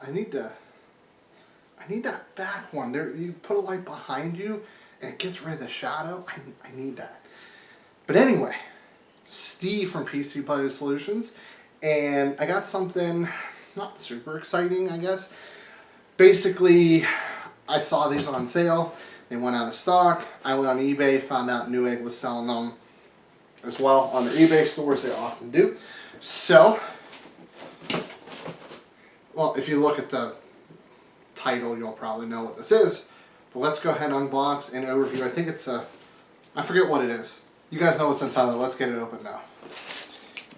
I need that back one. There, you put a light behind you, and it gets rid of the shadow. I need that. But anyway, Steve from PC Buddy Solutions, and I got something not super exciting, I guess. Basically, I saw these on sale. They went out of stock. I went on eBay, found out Newegg was selling them as well on their eBay stores. They often do. So, well, if you look at the title, you'll probably know what this is. But let's go ahead and unbox and overview. I think it's a, I forget what it is. You guys know what's inside of it. Let's get it open now.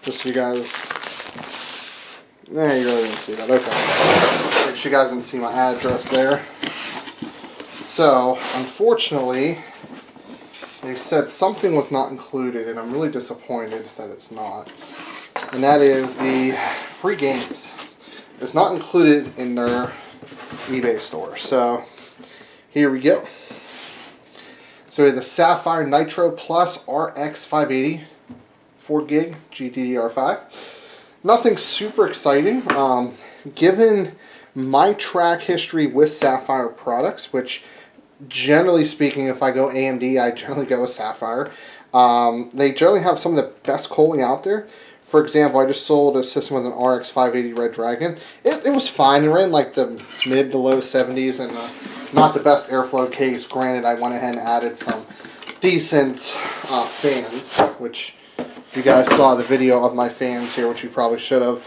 Just so you guys, you really didn't see that. Okay. Make sure you guys didn't see my address there. So, unfortunately, they said something was not included, and I'm really disappointed that it's not. And that is the free games. It's not included in their eBay store. So, here we go. So we have the Sapphire Nitro Plus RX 580 4 gig GDDR5. Nothing super exciting. Given my track history with Sapphire products, which generally speaking, if I go AMD, I generally go with Sapphire. They generally have some of the best cooling out there. For example, I just sold a system with an RX 580 Red Dragon. It was fine. It ran like the mid to low 70s and not the best airflow case. Granted, I went ahead and added some decent fans, which you guys saw the video of my fans here, which you probably should have.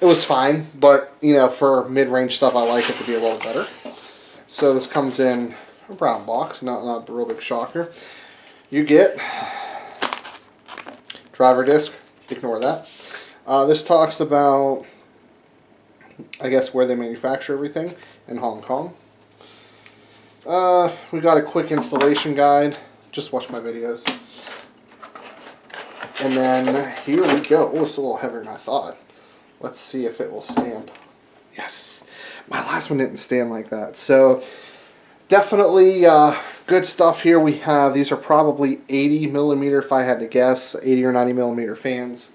It was fine, but you know, for mid-range stuff, I like it to be a little better. So this comes in a brown box, not a real big shocker. You get driver disc. Ignore that. This talks about, I guess, where they manufacture everything in Hong Kong. We got a quick installation guide. Just watch my videos. And then here we go. Oh, it's a little heavier than I thought. Let's see if it will stand. Yes. My last one didn't stand like that. So definitely good stuff here. We have, these are probably 80 millimeter if I had to guess, 80 or 90 millimeter fans.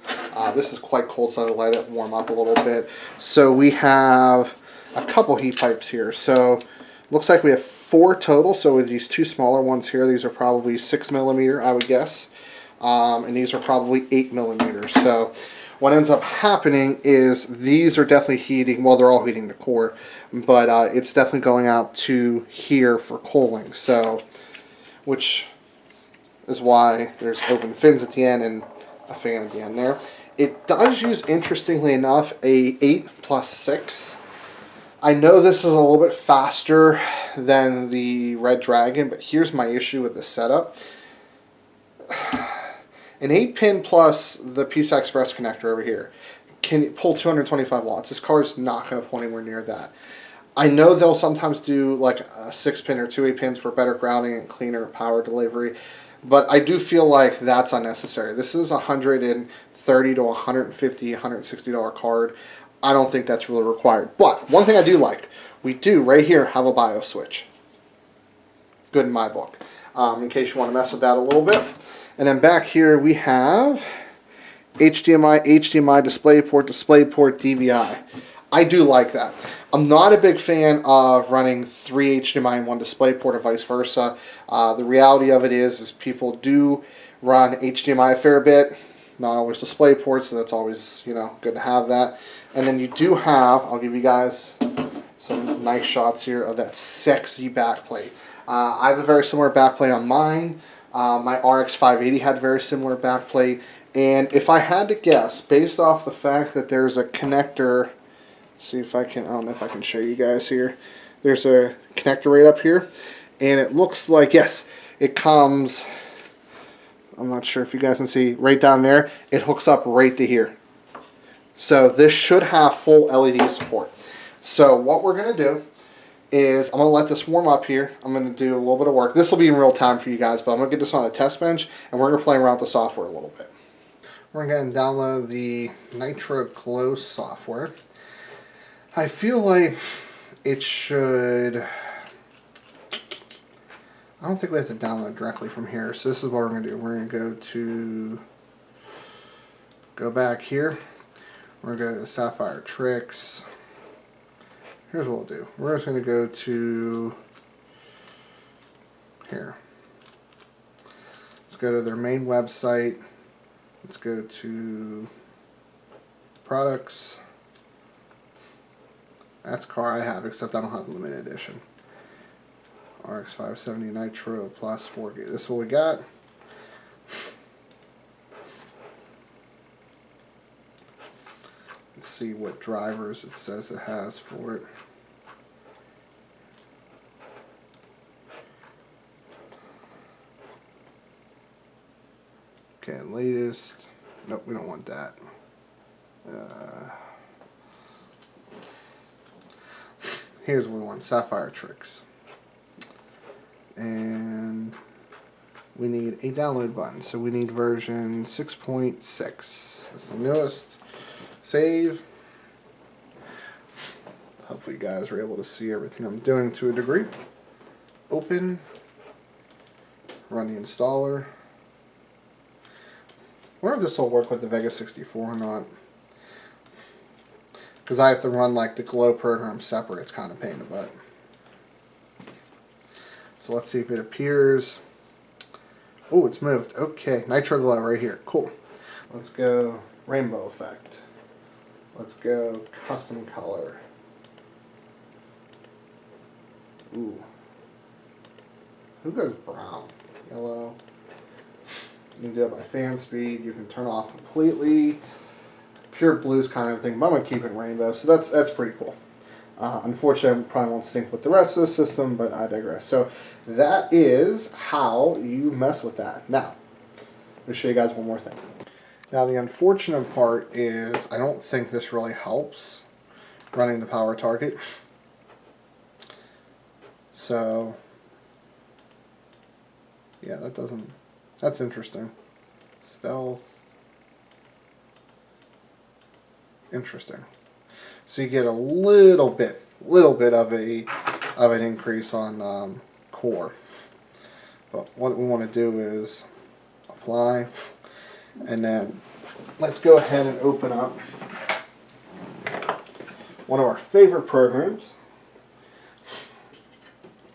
This is quite cold, so I'll let it warm up a little bit. So we have a couple heat pipes here. So looks like we have 4 total. So with these 2 smaller ones here, these are probably 6 millimeter, I would guess. And these are probably 8 millimeters. So what ends up happening is these are definitely heating, well, they're all heating the core, but it's definitely going out to here for cooling. So, which is why there's open fins at the end and a fan at the end there. It does use, interestingly enough, a 8+6. I know this is a little bit faster than the Red Dragon, but here's my issue with the setup. An 8-pin plus the PCI Express connector over here can pull 225 watts. This car is not going to pull anywhere near that. I know they'll sometimes do like a 6-pin or 2 8-pins for better grounding and cleaner power delivery, but I do feel like that's unnecessary. This is a $130 to $150, $160 card. I don't think that's really required. But one thing I do like, we do right here have a BIOS switch. Good in my book. In case you want to mess with that a little bit. And then back here we have HDMI, DisplayPort, DVI. I do like that. I'm not a big fan of running 3 HDMI and 1 DisplayPort or vice versa. The reality of it is people do run HDMI a fair bit, not always DisplayPort, so that's always, you know, good to have that. And then you do have, I'll give you guys some nice shots here of that sexy backplate. I have a very similar backplate on mine. My RX 580 had a very similar backplate, and if I had to guess, based off the fact that there's a connector, see if I can, I don't know if I can show you guys here, there's a connector right up here, and it looks like, yes, it comes, I'm not sure if you guys can see, right down there, it hooks up right to here. So this should have full LED support. So what we're going to do is I'm going to let this warm up here. I'm going to do a little bit of work. This will be in real time for you guys, but I'm going to get this on a test bench, and we're going to play around with the software a little bit. We're going to download the Nitro Close software. I feel like it should, I don't think we have to download directly from here, so this is what we're going to do. We're going to go back here. We're going to go to Sapphire Tricks. here's what we'll do. We're just going to go to here. Let's go to their main website. Let's go to products. That's car I have, except I don't have the limited edition. RX 570 Nitro plus 4G. This is what we got. Let's see what drivers it says it has for it. Okay, latest. Nope, we don't want that. Here's what we want, Sapphire tricks. And we need a download button. So we need version 6.6. That's the newest. Save. Hopefully you guys are able to see everything I'm doing to a degree. Open. Run the installer. I wonder if this will work with the Vega 64 or not. Because I have to run like the Glow program separate. It's kind of a pain in the butt. So let's see if it appears. Oh, it's moved. Okay, Nitro Glow right here. Cool. Let's go rainbow effect. Let's go custom color. Ooh. Who goes brown? Yellow. You can do it by fan speed. You can turn off completely. Pure blues kind of thing. But I'm going to keep it rainbow. So that's pretty cool. Unfortunately, I probably won't sync with the rest of the system, but I digress. So that is how you mess with that. Now, let me show you guys one more thing. Now, the unfortunate part is I don't think this really helps running the power target. So, yeah, that's interesting. Stealth. Interesting. So you get a little bit of an increase on core. But what we want to do is apply, and then let's go ahead and open up one of our favorite programs.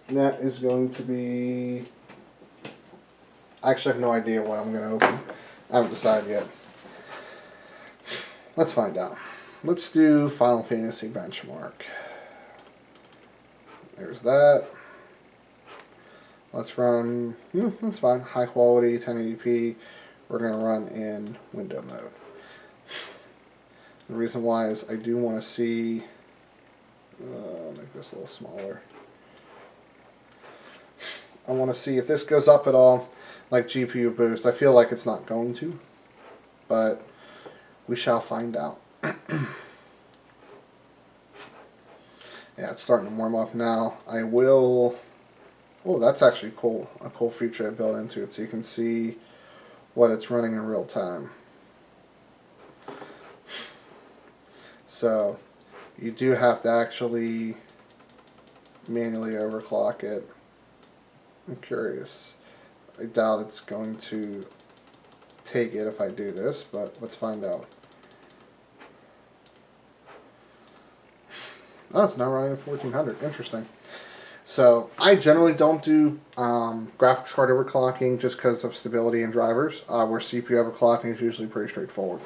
And that is going to be, I actually have no idea what I'm going to open. I haven't decided yet. Let's find out. Let's do Final Fantasy Benchmark. There's that. Let's run, that's fine, high quality, 1080p. We're going to run in window mode. The reason why is I do want to see, I'll make this a little smaller. I want to see if this goes up at all, like GPU boost. I feel like it's not going to, but we shall find out. Yeah, it's starting to warm up now. I will, oh, that's actually cool. A cool feature I built into it, so you can see what it's running in real time. So you do have to actually manually overclock it. I'm curious. I doubt it's going to take it if I do this, but let's find out. Oh, it's now running at 1400. Interesting. So I generally don't do graphics card overclocking just because of stability in drivers, where CPU overclocking is usually pretty straightforward.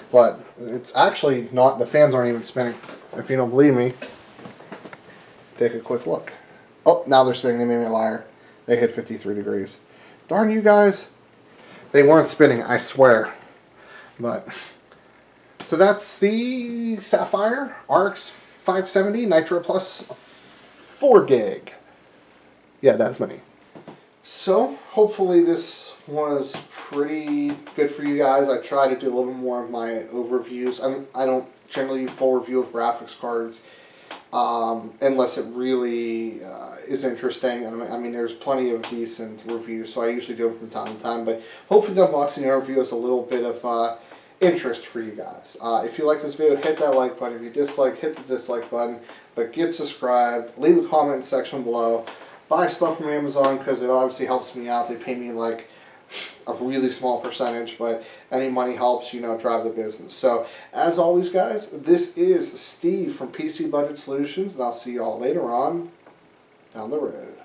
But it's actually not, the fans aren't even spinning. If you don't believe me, take a quick look. Oh, now they're spinning. They made me a liar. They hit 53 degrees. Darn you guys. They weren't spinning, I swear. But, so that's the Sapphire RX 570 Nitro Plus 4 gig. Yeah, that's many. So, hopefully this was pretty good for you guys. I try to do a little bit more of my overviews. I don't generally do full review of graphics cards unless it really is interesting. I mean, there's plenty of decent reviews, so I usually do them from time to time. But hopefully the unboxing overview is a little bit of interest for you guys. If you like this video, hit that like button. If you dislike, hit the dislike button. But get subscribed. Leave a comment in the section below. Buy stuff from Amazon because it obviously helps me out. They pay me like a really small percentage, but any money helps, you know, drive the business. So, as always, guys, this is Steve from PC Budget Solutions, and I'll see y'all later on down the road.